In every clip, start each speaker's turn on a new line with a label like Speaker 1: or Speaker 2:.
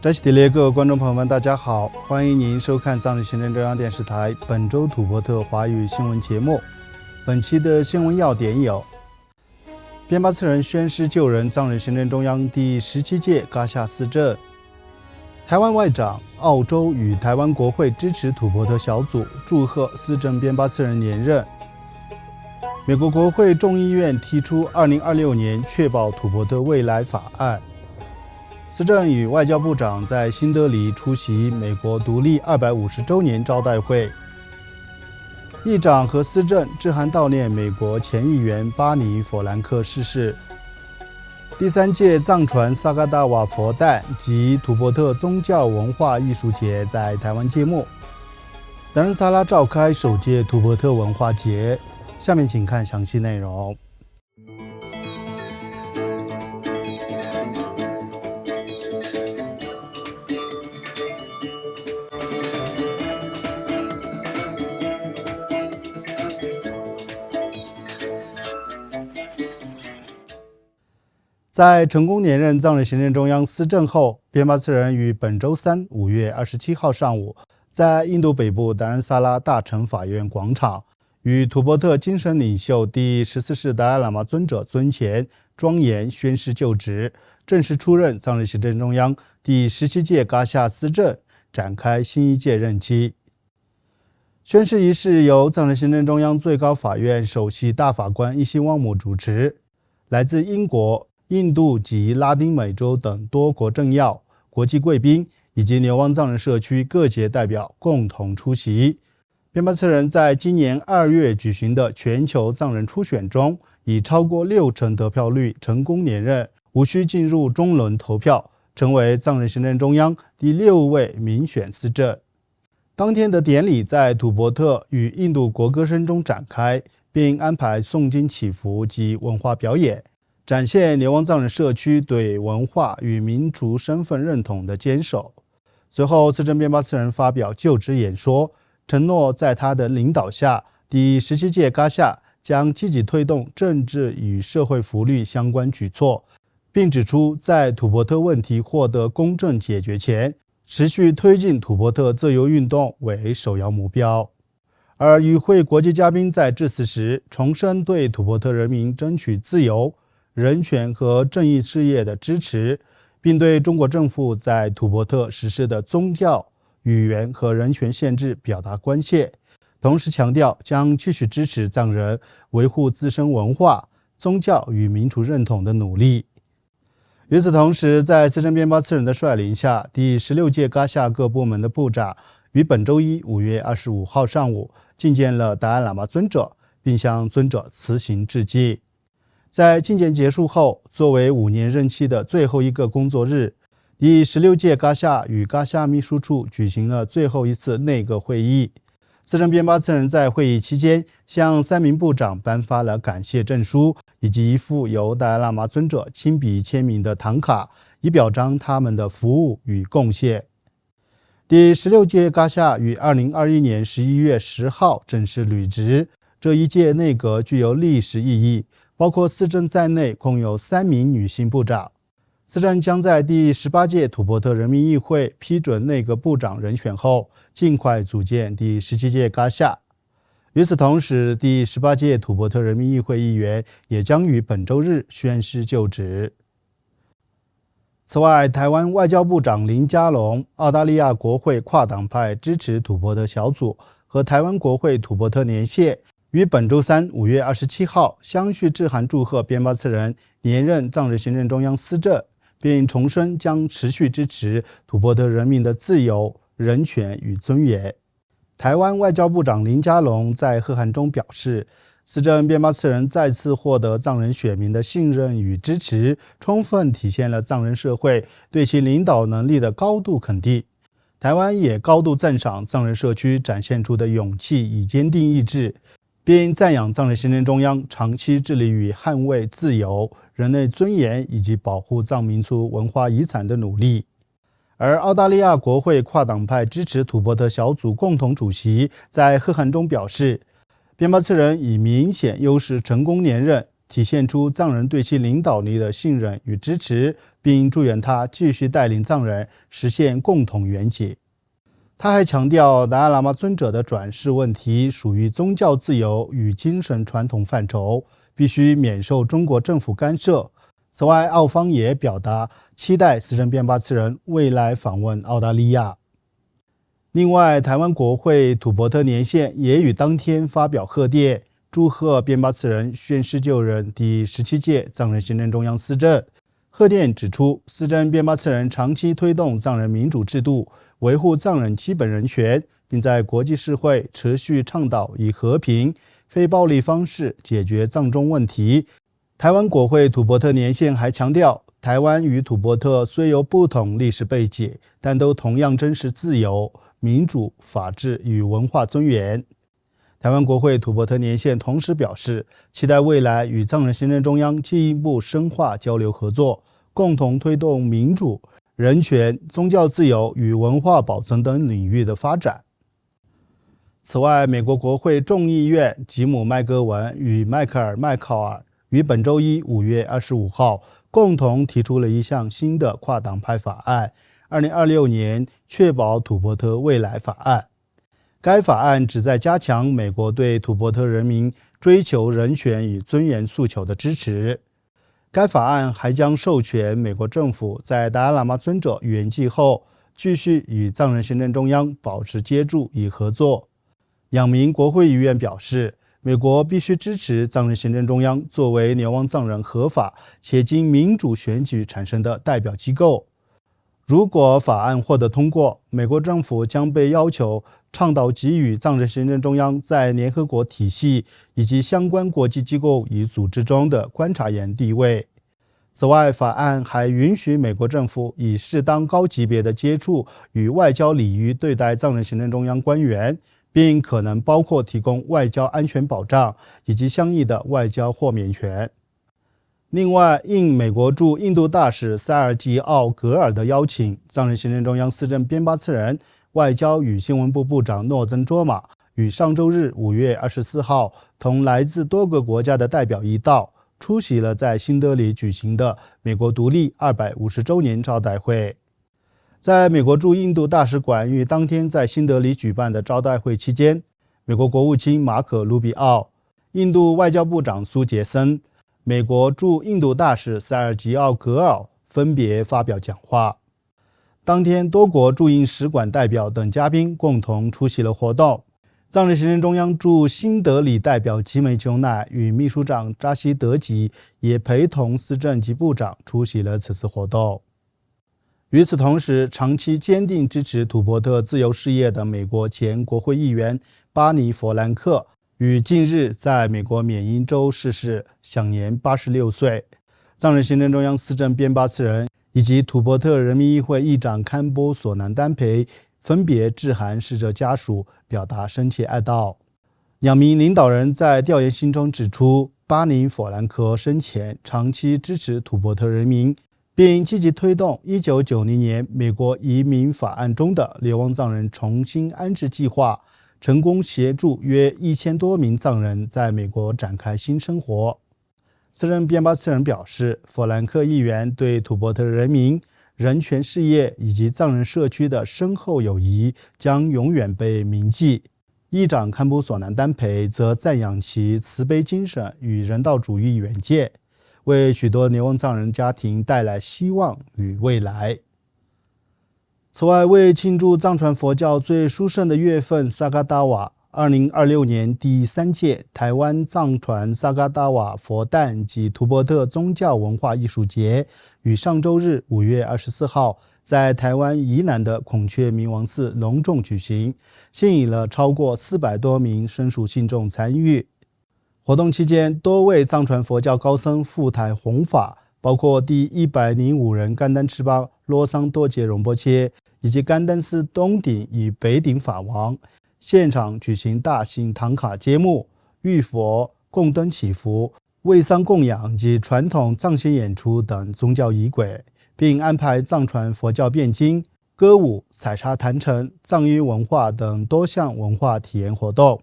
Speaker 1: 扎西迪列各位观众朋友们，大家好，欢迎您收看藏日行政中央电视台本周土伯特华语新闻节目。本期的新闻要点有：边巴次仁宣誓就任藏日行政中央第17届噶夏司政；台湾外长澳洲与台湾国会支持土伯特小组祝贺司政边巴次仁连任；美国国会众议院提出2026年确保土伯特未来法案；司政与外交部长在新德里出席美国独立250周年招待会；议长和司政致函悼念美国前议员巴尼·佛兰克逝世；第3届藏传萨嘎达瓦佛诞及土伯特宗教文化艺术节在台湾揭幕；达仁萨拉召开首届土伯特文化节。下面请看详细内容。在成功连任藏日行政中央司政后，边巴次仁于本周三5月27号上午，在印度北部达仁萨拉大城法院广场，与土伯特精神领袖第14世达赖喇嘛尊者尊前庄严宣誓就职，正式出任藏日行政中央第17届噶夏司政，展开新一届任期。宣誓仪式由藏日行政中央最高法院首席大法官伊希汪姆主持，来自英国、印度及拉丁美洲等多国政要、国际贵宾以及流亡藏人社区各界代表共同出席。边巴次仁在今年2月举行的全球藏人初选中，以超过60%得票率成功连任，无需进入中轮投票，成为藏人行政中央第6位民选司政。当天的典礼在土伯特与印度国歌声中展开，并安排诵经祈福及文化表演，展现流亡藏人社区对文化与民族身份认同的坚守。随后，司政边巴次仁发表就职演说，承诺在他的领导下，第17届噶夏将积极推动政治与社会福利相关举措，并指出在土伯特问题获得公正解决前，持续推进土伯特自由运动为首要目标。而与会国际嘉宾在致辞时，重申对土伯特人民争取自由、人权和正义事业的支持，并对中国政府在土伯特实施的宗教、语言和人权限制表达关切，同时强调将继续支持藏人维护自身文化、宗教与民族认同的努力。与此同时，在司政边巴次仁的率领下，第16届噶夏各部门的部长于本周一5月25号上午觐见了达赖喇嘛尊者，并向尊者辞行致敬。在觐见结束后，作为5年任期的最后一个工作日，第16届噶夏与噶夏秘书处举行了最后一次内阁会议。司政边巴次仁在会议期间向3名部长颁发了感谢证书，以及一副由达赖喇嘛尊者亲笔签名的唐卡，以表彰他们的服务与贡献。第16届噶夏于2021年11月10号正式履职。这一届内阁具有历史意义，包括司政在内共有3名女性部长。司政将在第18届土伯特人民议会批准内阁部长人选后，尽快组建第17届噶夏。与此同时，第18届土伯特人民议会议员也将于本周日宣誓就职。此外，台湾外交部长林佳龙、澳大利亚国会跨党派支持土伯特小组和台湾国会土伯特连线于本周三5月27号相续致函祝贺边巴次仁连任藏日行政中央司政，并重申将持续支持土伯特人民的自由、人权与尊严。台湾外交部长林佳龙在贺函中表示，司政边巴次仁再次获得藏人选民的信任与支持，充分体现了藏人社会对其领导能力的高度肯定。台湾也高度赞赏藏人社区展现出的勇气与坚定意志，并赞扬藏人行政中央长期致力于捍卫自由、人类尊严以及保护藏民族文化遗产的努力。而澳大利亚国会跨党派支持土伯特小组共同主席在贺函中表示，边巴次仁以明显优势成功连任，体现出藏人对其领导力的信任与支持，并祝愿他继续带领藏人实现共同圆结。他还强调，达赖喇嘛尊者的转世问题属于宗教自由与精神传统范畴，必须免受中国政府干涉。此外，澳方也表达期待斯珍边巴次仁未来访问澳大利亚。另外，台湾国会土伯特连线也于当天发表贺电，祝贺边巴次仁宣誓就任第17届藏人行政中央司政。贺电指出，斯珍边巴次仁长期推动藏人民主制度，维护藏人基本人权，并在国际社会持续倡导以和平、非暴力方式解决藏中问题。台湾国会土伯特连线还强调，台湾与土伯特虽有不同历史背景，但都同样珍视自由、民主、法治与文化尊严。台湾国会土伯特连线同时表示，期待未来与藏人行政中央进一步深化交流合作，共同推动民主、人权、宗教自由与文化保存等领域的发展。此外，美国国会众议院吉姆·麦戈文与迈克尔·麦考尔于本周一5月25号共同提出了一项新的跨党派法案，2026年确保土伯特未来法案。该法案旨在加强美国对土伯特人民追求人权与尊严诉求的支持。该法案还将授权美国政府在达赖喇嘛尊者圆寂后，继续与藏人行政中央保持接触与合作。两名国会议员表示，美国必须支持藏人行政中央作为流亡藏人合法且经民主选举产生的代表机构。如果法案获得通过，美国政府将被要求倡导给予藏人行政中央在联合国体系以及相关国际机构与组织中的观察员地位。此外，法案还允许美国政府以适当高级别的接触与外交礼仪对待藏人行政中央官员，并可能包括提供外交安全保障以及相应的外交豁免权。另外，应美国驻印度大使塞尔吉奥·格尔的邀请，藏人行政中央司政边巴次仁、外交与新闻部部长诺增卓玛于上周日5月24号同来自多个国家的代表一道，出席了在新德里举行的美国独立250周年招待会。在美国驻印度大使馆于当天在新德里举办的招待会期间，美国国务卿马可·卢比奥、印度外交部长苏杰森、美国驻印度大使塞尔吉奥·格尔分别发表讲话。当天，多国驻印使馆代表等嘉宾共同出席了活动。藏人行政中央驻新德里代表吉美琼乃与秘书长扎西德吉也陪同司政及部长出席了此次活动。与此同时，长期坚定支持土伯特自由事业的美国前国会议员巴尼·弗兰克于近日在美国缅因州逝世，享年86岁。藏人行政中央司政边巴次仁以及土伯特人民议会议长堪波索南丹培分别致函逝者家属，表达深切哀悼。两名领导人在调研信中指出，巴尼·弗兰克生前长期支持土伯特人民，并积极推动1990年美国移民法案中的流亡藏人重新安置计划，成功协助约1000多名藏人在美国展开新生活。司政边巴次仁表示，弗兰克议员对土伯特人民、人权事业以及藏人社区的深厚友谊将永远被铭记。议长堪布索南丹培则赞扬其慈悲精神与人道主义远见，为许多流亡藏人家庭带来希望与未来。此外，为庆祝藏传佛教最殊胜的月份萨嘎达瓦，2026年第3届台湾藏传萨嘎达瓦佛诞及土伯特宗教文化艺术节于上周日5月24号在台湾宜兰的孔雀明王寺隆重举行，吸引了超过400多名申属信众参与。活动期间，多位藏传佛教高僧赴台弘法，包括第105人甘丹赤巴罗桑多杰荣波切以及甘丹寺东顶与北顶法王，现场举行大型唐卡揭幕、浴佛、供灯祈福、为丧供养及传统藏戏演出等宗教仪轨，并安排藏传佛教辩经、歌舞、采茶坛城、藏语文化等多项文化体验活动。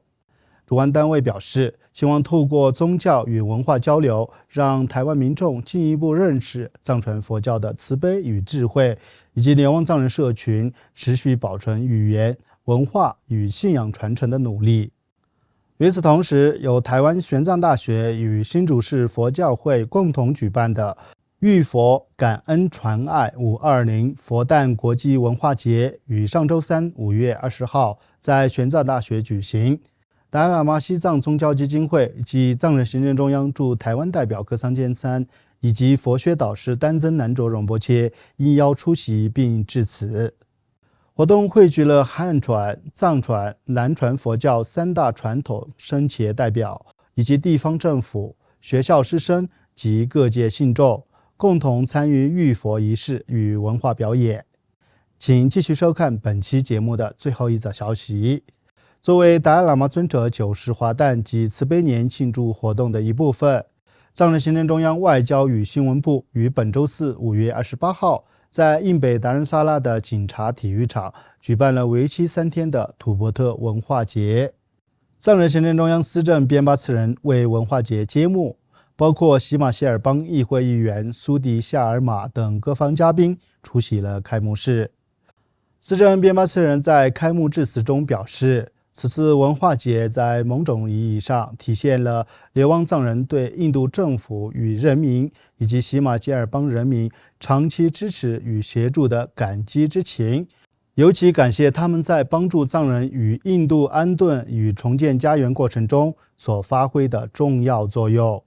Speaker 1: 主办单位表示，希望透过宗教与文化交流，让台湾民众进一步认识藏传佛教的慈悲与智慧，以及连旺藏人社群持续保存语言、文化与信仰传承的努力。与此同时，由台湾玄奘大学与新竹市佛教会共同举办的遇佛感恩传爱520佛诞国际文化节于上周三5月20号在玄奘大学举行。达赖喇嘛西藏宗教基金会及藏人行政中央驻台湾代表格桑坚参以及佛学导师丹增南卓荣波切应邀出席并致辞。活动汇聚了汉传、藏传、南传佛教3大传统僧伽代表，以及地方政府、学校师生及各界信众，共同参与遇佛仪式与文化表演。请继续收看本期节目的最后一则消息。作为达赖喇嘛尊者9世华诞及慈悲年庆祝活动的一部分，藏人行政中央外交与新闻部于本周四5月28号在印北达仁萨拉的警察体育场举办了为期3天的土伯特文化节。藏人行政中央司政边巴次仁为文化节揭幕，包括喜马歇尔邦议会议员苏迪夏尔玛等各方嘉宾出席了开幕式。司政边巴次仁在开幕致辞中表示，此次文化节在某种意义上体现了流亡藏人对印度政府与人民以及喜马歇尔邦人民长期支持与协助的感激之情，尤其感谢他们在帮助藏人与印度安顿与重建家园过程中所发挥的重要作用。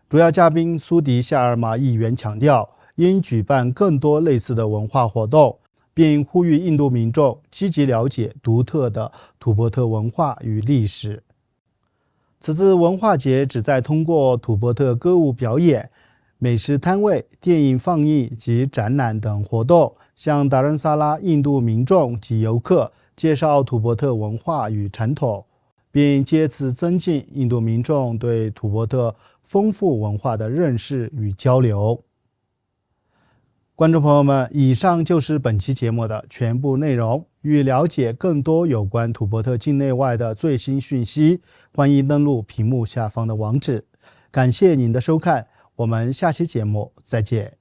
Speaker 1: 主要嘉宾苏迪夏尔玛议员强调，应举办更多类似的文化活动，并呼吁印度民众积极了解独特的土伯特文化与历史。此次文化节旨在通过土伯特歌舞表演、美食摊位、电影放映及展览等活动，向达仁萨拉印度民众及游客介绍土伯特文化与传统，并借此增进印度民众对土伯特丰富文化的认识与交流。观众朋友们，以上就是本期节目的全部内容。欲了解更多有关土伯特境内外的最新讯息，欢迎登录屏幕下方的网址。感谢您的收看，我们下期节目再见。